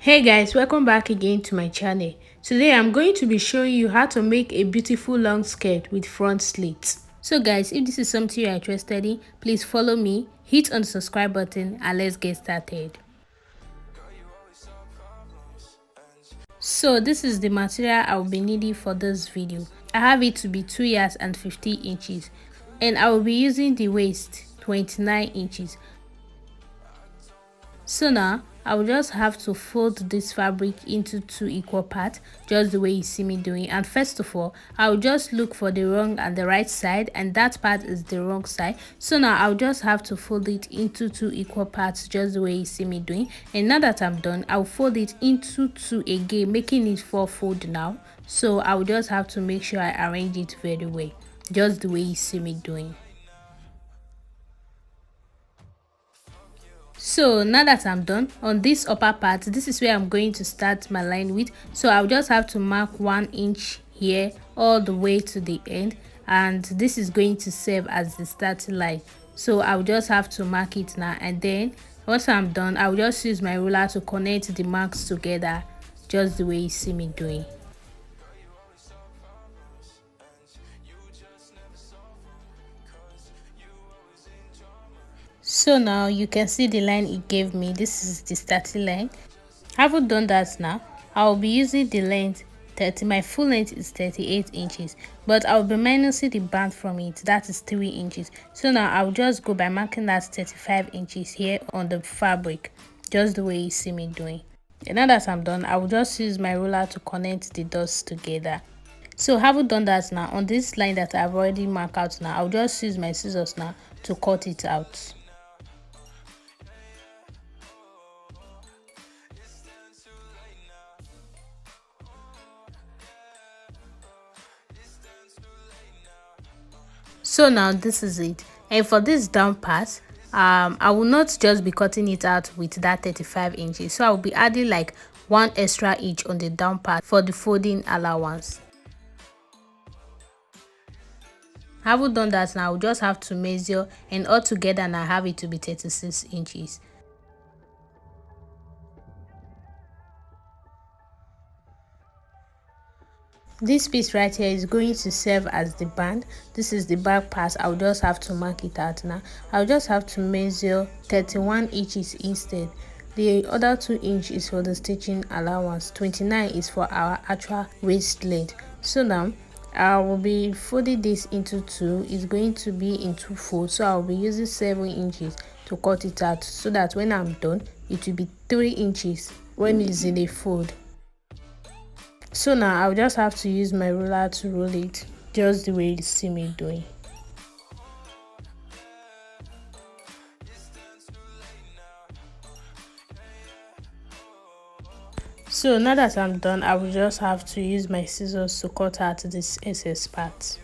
Hey guys, welcome back again to my channel. Today I'm going to be showing you how to make a beautiful long skirt with front slits. So guys, if this is something you are interested in, please follow me, hit on the subscribe button and let's get started. So this is the material I will be needing for this video. I have it to be 2 yards and 50 inches and I will be using the waist 29 inches. So now I will just have to fold this fabric into 2 equal parts, just the way you see me doing. And first of all, I will just look for the wrong and the right side, and that part is the wrong side. So now I'll just have to fold it into 2 equal parts, just the way you see me doing. And now that I'm done, I'll fold it into 2 again, making it 4 fold now. So I will just have to make sure I arrange it very well, just the way you see me doing. So now that I'm done on this upper part, this is where I'm going to start my line with. So I'll just have to mark 1 inch here all the way to the end, and this is going to serve as the starting line. So I'll just have to mark it now, and then once I'm done, I'll just use my ruler to connect the marks together, just the way you see me doing. So now you can see the line it gave me. This is the starting line. Having done that now, I will be using the length 30. My full length is 38 inches, but I will be minusing the band from it, that is 3 inches. So now I will just go by marking that 35 inches here on the fabric, just the way you see me doing. And now that I'm done, I will just use my ruler to connect the dots together. So having done that now, on this line that I've already marked out now, I'll just use my scissors now to cut it out. So now this is it, and for this down part, I will not just be cutting it out with that 35 inches, so I will be adding like 1 extra inch on the down part for the folding allowance. Having done that now, I will just have to measure, and altogether now I have it to be 36 inches. This piece right here is going to serve as the band. This is the back part. I'll just have to mark it out now. I'll just have to measure 31 inches instead. The other 2 inches is for the stitching allowance. 29 is for our actual waist length. So now I will be folding this into 2. It's going to be in 2 folds. So I'll be using 7 inches to cut it out, so that when I'm done, it will be 3 inches when it's in a fold. So now I'll just have to use my ruler to roll it, just the way you see me doing. So now that I'm done, I will just have to use my scissors to cut out this excess part.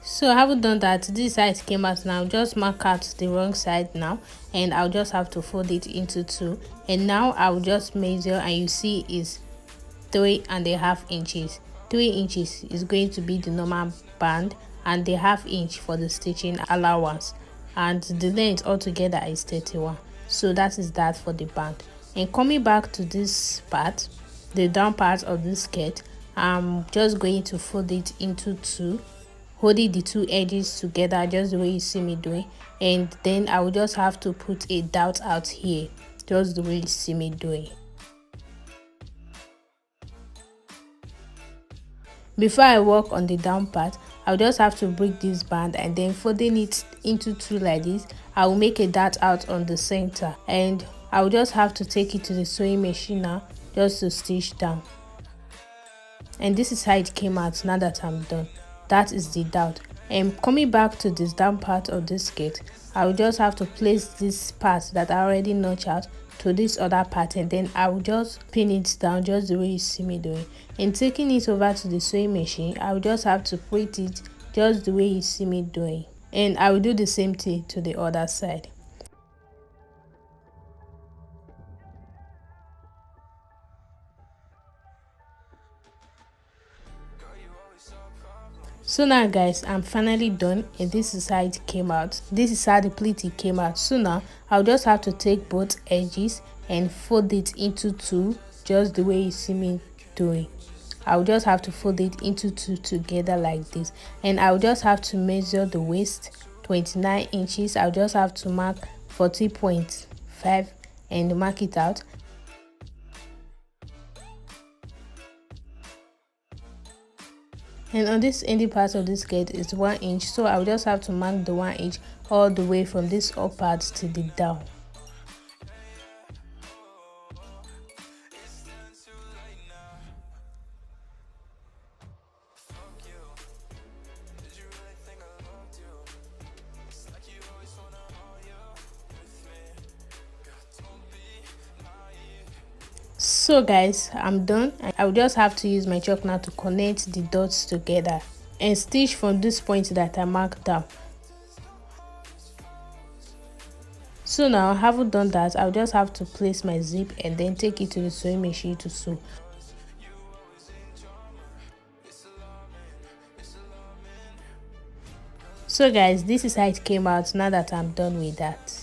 So having done that, this side came out now. Just mark out the wrong side now, and I'll just have to fold it into 2. And now I'll just measure, and you see is 3.5 inches. 3 inches is going to be the normal band, and the half inch for the stitching allowance, and the length altogether is 31. So that is that for the band. And coming back to this part, the down part of this skirt, I'm just going to fold it into 2, holding the 2 edges together, just the way you see me doing. And then I will just have to put a dot out here, just the way you see me doing. Before I work on the down part, I'll just have to break this band, and then folding it into 2 like this, I will make a dot out on the center, and I'll just have to take it to the sewing machine now, just to stitch down. And this is how it came out now that I'm done. That is the dot. And coming back to this down part of this skirt, I will just have to place this part that I already notched out to this other part, and then I will just pin it down, just the way you see me doing. And taking it over to the sewing machine, I will just have to put it just the way you see me doing. And I will do the same thing to the other side. So now guys, I'm finally done, and this is how it came out. This is how the pleat it came out. So now I'll just have to take both edges and fold it into two, just the way you see me doing. I'll just have to fold it into two together like this, and I'll just have to measure the waist 29 inches. I'll just have to mark 40.5 and mark it out. And on this ending part of this skirt is 1 inch, so I'll just have to mark the 1 inch all the way from this up part to the down. So guys, I'm done. I will just have to use my chalk now to connect the dots together and stitch from this point that I marked down. So now, having done that, I'll just have to place my zip and then take it to the sewing machine to sew. So guys, this is how it came out now that I'm done with that.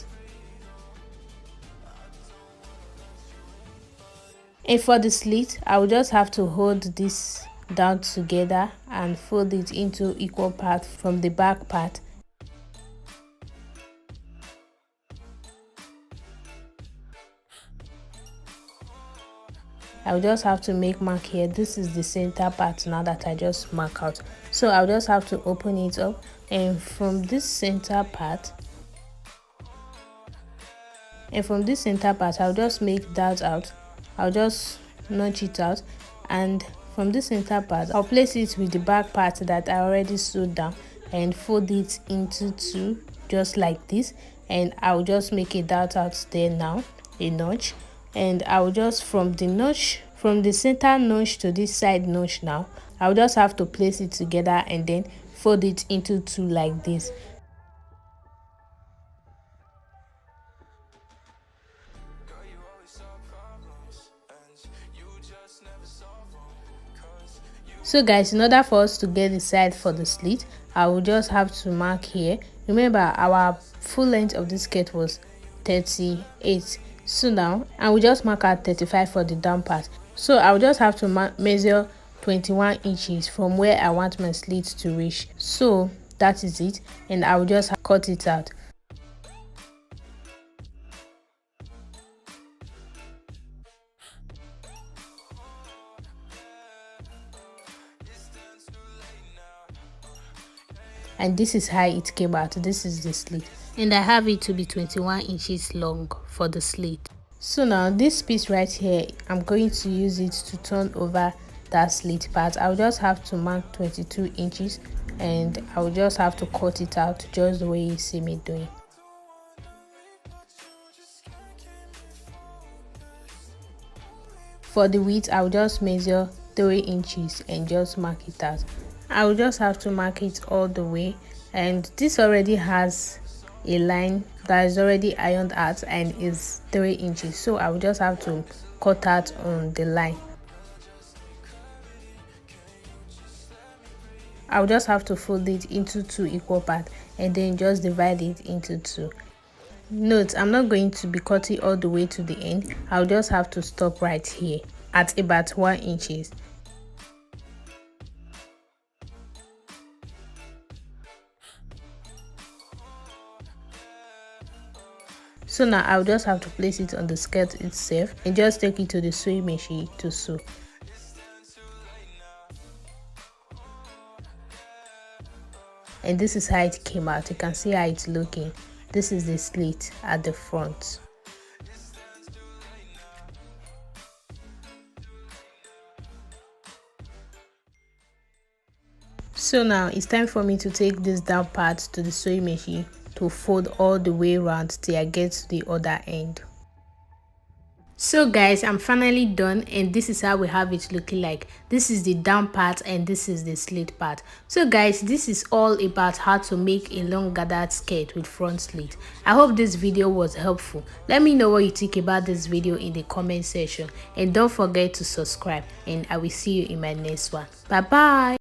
And for the slit, I will just have to hold this down together and fold it into equal part from the back part. I'll just have to make mark here. This is the center part now that I just mark out. So I'll just have to open it up, and from this center part, I'll just make that out. I'll just notch it out, and from the center part I'll place it with the back part that I already sewed down and fold it into two, just like this. And I'll just make a dot out there now, a notch, and I'll just from the center notch to this side notch now, I'll just have to place it together and then fold it into two like this. So guys, in order for us to get the side for the slit, I will just have to mark here. Remember, our full length of this skirt was 38. So now I will just mark out 35 for the down part. So I will just have to measure 21 inches from where I want my slit to reach. So that is it, and I will just cut it out. And this is how it came out. This is the slit, and I have it to be 21 inches long for the slit. So now this piece right here, I'm going to use it to turn over that slit part. I'll just have to mark 22 inches, and I'll just have to cut it out just the way you see me doing. For the width, I'll just measure 3 inches and just mark it out. I will just have to mark it all the way, and this already has a line that is already ironed out and is 3 inches, so I will just have to cut out on the line. I will just have to fold it into two equal parts and then just divide it into two. Note, I'm not going to be cutting all the way to the end. I'll just have to stop right here at about 1 inches. So now I'll just have to place it on the skirt itself and just take it to the sewing machine to sew. And this is how it came out. You can see how it's looking. This is the slit at the front. So now it's time for me to take this down part to the sewing machine to fold all the way around till I get to the other end. So guys, I'm finally done, and this is how we have it looking like. This is the down part and this is the slit part. So guys, this is all about how to make a long gathered skirt with front slit. I hope this video was helpful. Let me know what you think about this video in the comment section, and don't forget to subscribe, and I will see you in my next one. Bye bye.